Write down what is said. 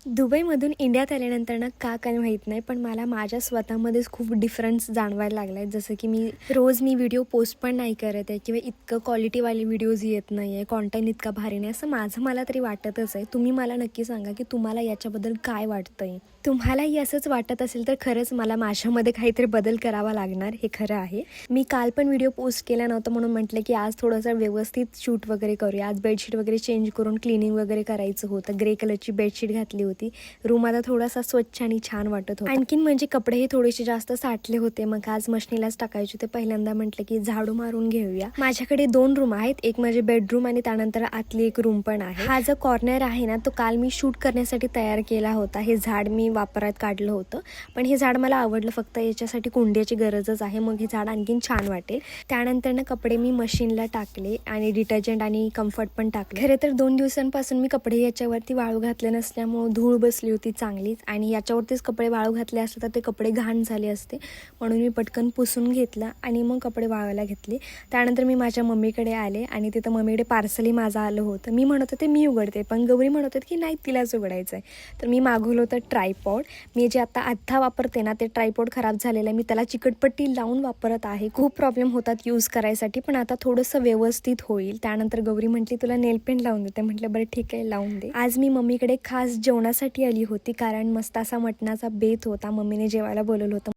दुबईमधून इंडियात आल्यानंतर ना का काय माहीत नाही, पण मला माझ्या स्वतःमध्येच खूप डिफरन्स जाणवायला लागला आहे. जसं की रोज व्हिडिओ पोस्ट पण नाही करत आहे किंवा इतकं क्वालिटीवाले व्हिडिओज येत नाही आहे, कॉन्टेंट इतका भारी नाही, असं मला तरी वाटतच आहे. तुम्ही मला नक्की सांगा की तुम्हाला याच्याबद्दल काय वाटतं आहे. तुम्हालाही असंच वाटत असेल तर खरंच मला माझ्यामध्ये काहीतरी बदल करावा लागणार, हे खरं आहे. मी काल पण व्हिडिओ पोस्ट केला नव्हता म्हणून म्हटलं की आज थोडंसं व्यवस्थित शूट वगैरे करूया. आज बेडशीट वगैरे चेंज करून क्लिनिंग वगैरे करायचं होतं. ग्रे कलरची बेडशीट घातली होती. रूम आता थोडासा स्वच्छ आणि छान वाटत होता. आणखीन म्हणजे कपडेही थोडेसे जास्त साठले होते, मग आज मशनीलाच टाकायचे होते. पहिल्यांदा म्हटलं की झाडू मारून घेऊया. माझ्याकडे 2 रूम आहेत, एक म्हणजे बेडरूम आणि त्यानंतर आतली एक रूम पण आहे. हा जो कॉर्नर आहे ना, तो काल मी शूट करण्यासाठी तयार केला होता. हे झाड मी वापरात काढलं होतं, पण हे झाड मला आवडलं, फक्त याच्यासाठी कुंड्याची गरजच आहे. मग हे झाड आणखीन छान वाटेल. त्यानंतर ना कपडे मी मशीनला टाकले आणि डिटर्जंट आणि कम्फर्ट पण टाकले. खरे तर 2 दिवसांपासून मी कपडे याच्यावरती वाळू घातले नसल्यामुळे धूळ बसली होती चांगलीच, आणि याच्यावरतीच कपडे वाळू घातले असते तर ते कपडे घाण झाले असते, म्हणून मी पटकन पुसून घेतला आणि मग कपडे वाळवायला घेतले. त्यानंतर मी माझ्या मम्मीकडे आले आणि तिथं मम्मीकडे पार्सलही माझं आलं होतं. मी म्हणत होते मी उघडते, पण गौरी म्हणत होते की नाही तिलाच उघडायचं आहे. तर मी मागवलं होतं ट्रायपॉड. मी जे आता वापरते ना, ते ट्रायपॉड खराब झालेलं आहे. मी त्याला चिकटपट्टी लावून वापरत आहे. खूप प्रॉब्लेम होतात यूज करायसाठी, पण आता थोडंसं व्यवस्थित होईल. त्यानंतर गौरी म्हटली तुला नेल पेंट लावून देते. म्हटलं बरं ठीक आहे, लावून दे. आज मी मम्मीकडे खास जेवणासाठी आली होती, कारण मस्त असा मटणाचा बेत होता. मम्मीने जेवायला बोलवलं होतं.